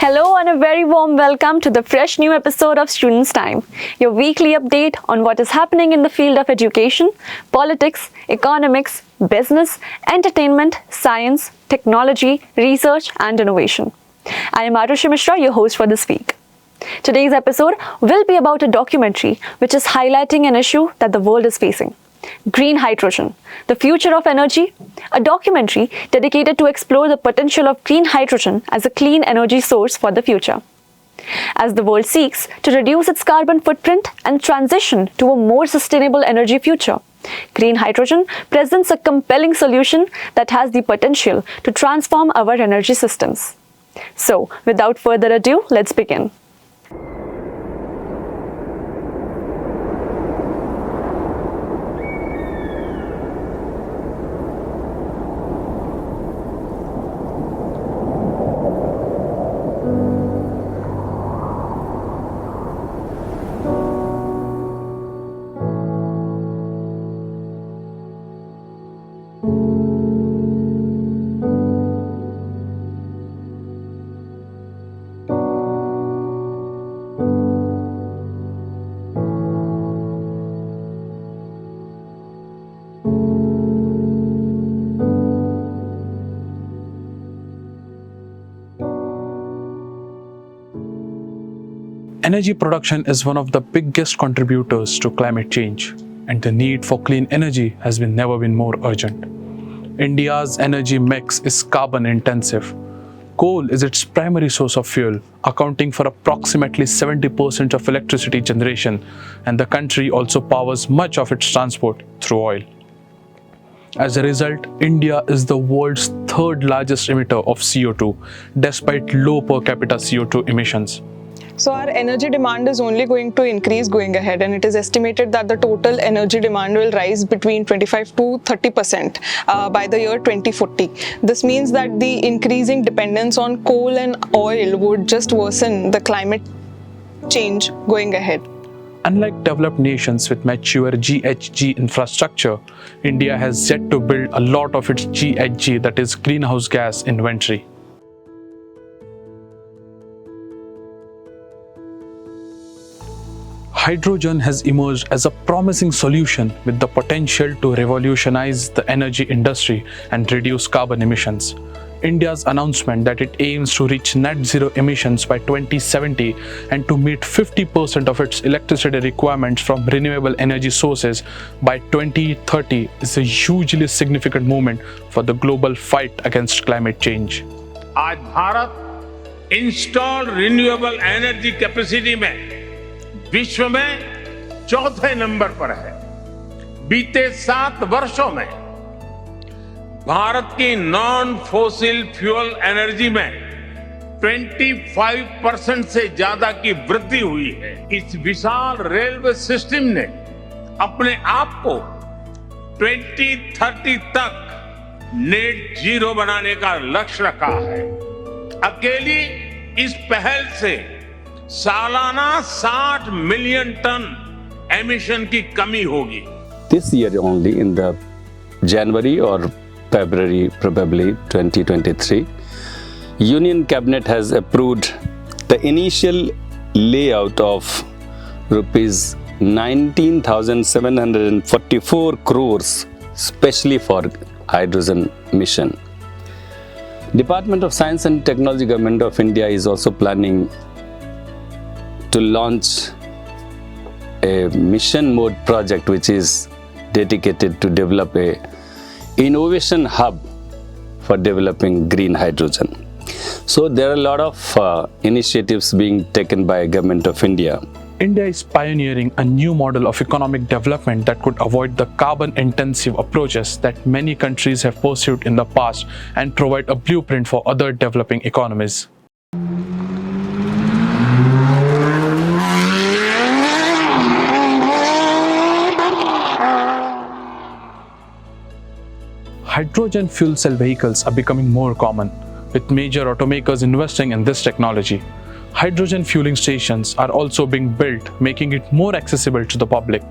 Hello and a very warm welcome to the fresh new episode of Students' Time, your weekly update on what is happening in the field of education, politics, economics, business, entertainment, science, technology, research and innovation. I am Arushi Mishra, your host for this week. Today's episode will be about a documentary which is highlighting an issue that the world is facing. Green hydrogen, the future of energy, a documentary dedicated to explore the potential of green hydrogen as a clean energy source for the future. As the world seeks to reduce its carbon footprint and transition to a more sustainable energy future, green hydrogen presents a compelling solution that has the potential to transform our energy systems. So, without further ado, let's begin. Energy production is one of the biggest contributors to climate change, and the need for clean energy has never been more urgent. India's energy mix is carbon intensive. Coal is its primary source of fuel, accounting for approximately 70% of electricity generation, and the country also powers much of its transport through oil. As a result, India is the world's third largest emitter of CO2, despite low per capita CO2 emissions. So our energy demand is only going to increase going ahead, and it is estimated that the total energy demand will rise between 25 to 30% by the year 2040. This means that the increasing dependence on coal and oil would just worsen the climate change going ahead. Unlike developed nations with mature GHG infrastructure, India has yet to build a lot of its GHG, that is greenhouse gas inventory. Hydrogen has emerged as a promising solution with the potential to revolutionize the energy industry and reduce carbon emissions. India's announcement that it aims to reach net zero emissions by 2070 and to meet 50% of its electricity requirements from renewable energy sources by 2030 is a hugely significant movement for the global fight against climate change. आज Bharat installed renewable energy capacity में विश्व में चौथे number पर है। बीते 7 वर्षों में भारत की नॉन फोसिल फ्यूल एनर्जी में 25% से ज्यादा की वृद्धि हुई है। इस विशाल रेलवे सिस्टम ने अपने आप को 2030 तक नेट जीरो बनाने का लक्ष्य रखा है। अकेली इस पहल से सालाना 60 मिलियन टन एमिशन की कमी होगी। This year only, in the January or February probably 2023, Union Cabinet has approved the initial layout of rupees 19,744 crores specially for hydrogen mission. Department of Science and Technology, Government of India is also planning to launch a mission mode project which is dedicated to develop a innovation hub for developing green hydrogen. So there are a lot of initiatives being taken by Government of India. India is pioneering a new model of economic development that could avoid the carbon-intensive approaches that many countries have pursued in the past and provide a blueprint for other developing economies. Hydrogen fuel cell vehicles are becoming more common, with major automakers investing in this technology. Hydrogen fueling stations are also being built, making it more accessible to the public.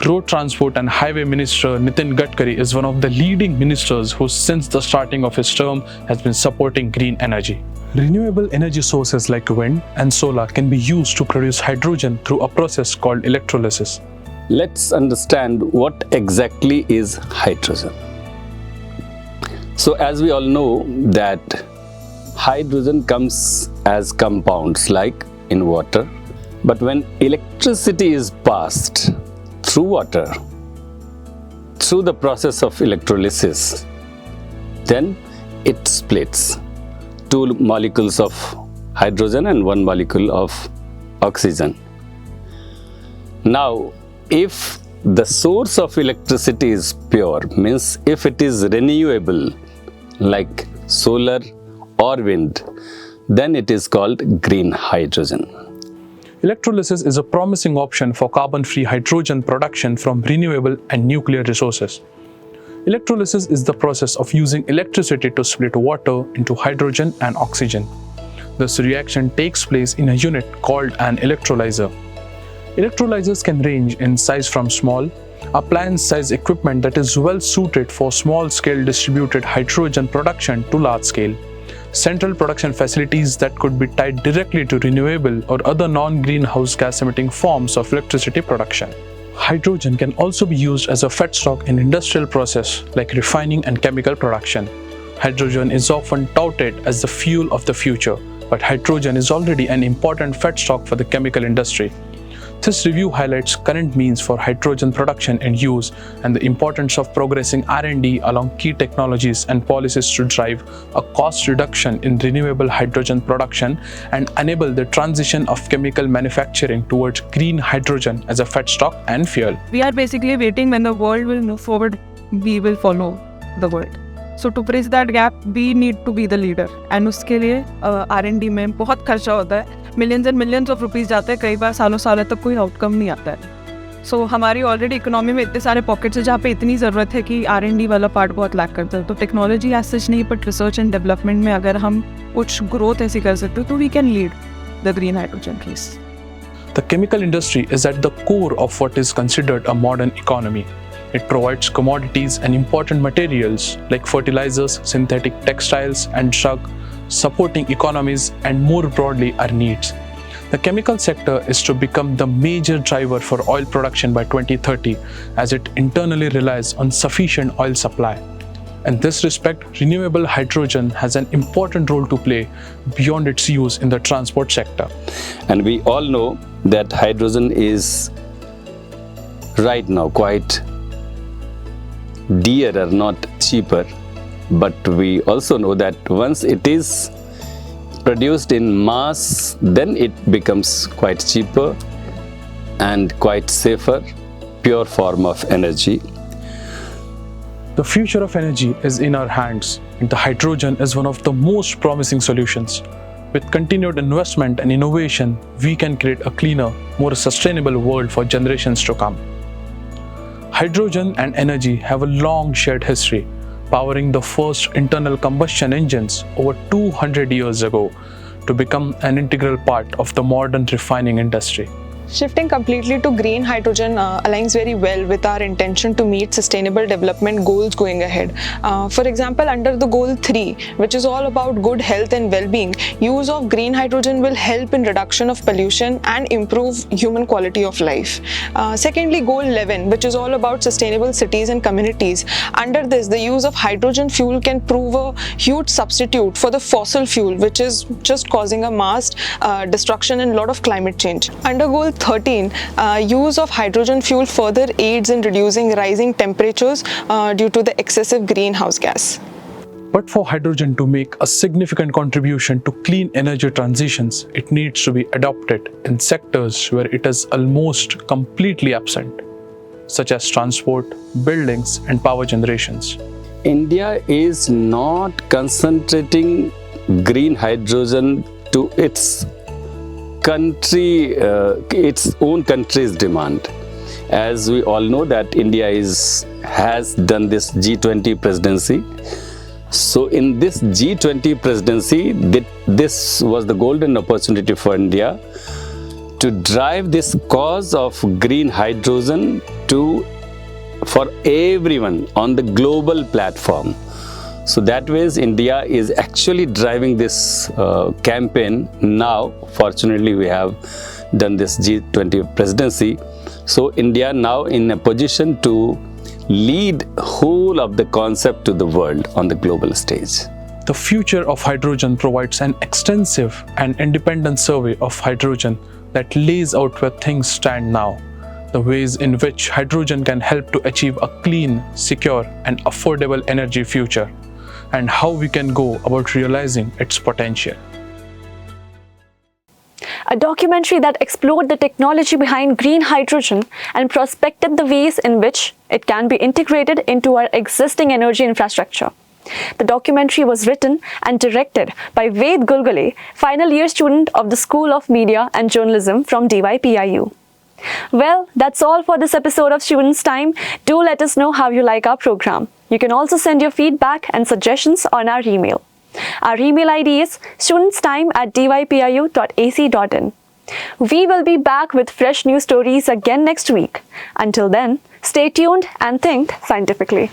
Road Transport and Highway Minister Nitin Gadkari is one of the leading ministers who, since the starting of his term, has been supporting green energy. Renewable energy sources like wind and solar can be used to produce hydrogen through a process called electrolysis. Let's understand what exactly is hydrogen. So as we all know that hydrogen comes as compounds like in water, but when electricity is passed through water, through the process of electrolysis, then it splits. 2 molecules of hydrogen and 1 molecule of oxygen. Now, if the source of electricity is pure, means if it is renewable like solar or wind, then it is called green hydrogen. Electrolysis is a promising option for carbon-free hydrogen production from renewable and nuclear resources. Electrolysis is the process of using electricity to split water into hydrogen and oxygen. This reaction takes place in a unit called an electrolyzer. Electrolyzers can range in size from small, appliance-size equipment that is well suited for small-scale distributed hydrogen production to large-scale central production facilities that could be tied directly to renewable or other non-greenhouse gas-emitting forms of electricity production. Hydrogen can also be used as a feedstock in industrial process like refining and chemical production. Hydrogen is often touted as the fuel of the future, but hydrogen is already an important feedstock for the chemical industry. This review highlights current means for hydrogen production and use and the importance of progressing R&D along key technologies and policies to drive a cost reduction in renewable hydrogen production and enable the transition of chemical manufacturing towards green hydrogen as a feedstock and fuel. We are basically waiting when the world will move forward, we will follow the world. So to bridge that gap, we need to be the leader. And उसके लिए R&D में बहुत खर्चा होता है, millions and millions of rupees जाते हैं, कई बार सालों तक कोई आउटकम नहीं आता है. So हमारी ऑलरेडी इकोनॉमी में इतने सारे पॉकेट्स हैं जहाँ पे इतनी ज़रूरत है कि R&D वाला पार्ट बहुत लैक करता है. तो टेक्नोलॉजी एज सच नहीं, बट रिसर्च एंड डेवलपमेंट में अगर हम कुछ ग्रोथ ऐसी कर सकते हो तो we can lead the green hydrogen race. The chemical industry is at the core of what is considered a modern economy. It provides commodities and important materials like fertilizers, synthetic textiles, and drug, supporting economies and more broadly our needs. The chemical sector is to become the major driver for oil production by 2030 as it internally relies on sufficient oil supply. In this respect, renewable hydrogen has an important role to play beyond its use in the transport sector. And we all know that hydrogen is right now quite dearer, not cheaper, but we also know that once it is produced in mass, then it becomes quite cheaper and quite safer, pure form of energy. The future of energy is in our hands, and the hydrogen is one of the most promising solutions. With continued investment and innovation, we can create a cleaner, more sustainable world for generations to come. Hydrogen and energy have a long shared history, powering the first internal combustion engines over 200 years ago to become an integral part of the modern refining industry. Shifting completely to green hydrogen aligns very well with our intention to meet sustainable development goals going ahead. For example, under the goal 3, which is all about good health and well-being, use of green hydrogen will help in reduction of pollution and improve human quality of life. Secondly, goal 11, which is all about sustainable cities and communities. Under this, the use of hydrogen fuel can prove a huge substitute for the fossil fuel, which is just causing a mass destruction and a lot of climate change. Under goal 13, use of hydrogen fuel further aids in reducing rising temperatures due to the excessive greenhouse gas. But for hydrogen to make a significant contribution to clean energy transitions, it needs to be adopted in sectors where it is almost completely absent, such as transport, buildings, and power generations. India is not concentrating green hydrogen to its country, its own country's demand. As we all know that India has done this G20 presidency. So in this G20 presidency, this was the golden opportunity for India to drive this cause of green hydrogen for everyone on the global platform. So that way India is actually driving this campaign now. Fortunately, we have done this G20 presidency. So India now in a position to lead whole of the concept to the world on the global stage. The future of hydrogen provides an extensive and independent survey of hydrogen that lays out where things stand now, the ways in which hydrogen can help to achieve a clean, secure, and affordable energy future, and how we can go about realizing its potential. A documentary that explored the technology behind green hydrogen and prospected the ways in which it can be integrated into our existing energy infrastructure. The documentary was written and directed by Ved Gulgule, final year student of the School of Media and Journalism from DYPIU. Well, that's all for this episode of Students' Time. Do let us know how you like our program. You can also send your feedback and suggestions on our email. Our email ID is studentstime@dypiu.ac.in. We will be back with fresh news stories again next week. Until then, stay tuned and think scientifically.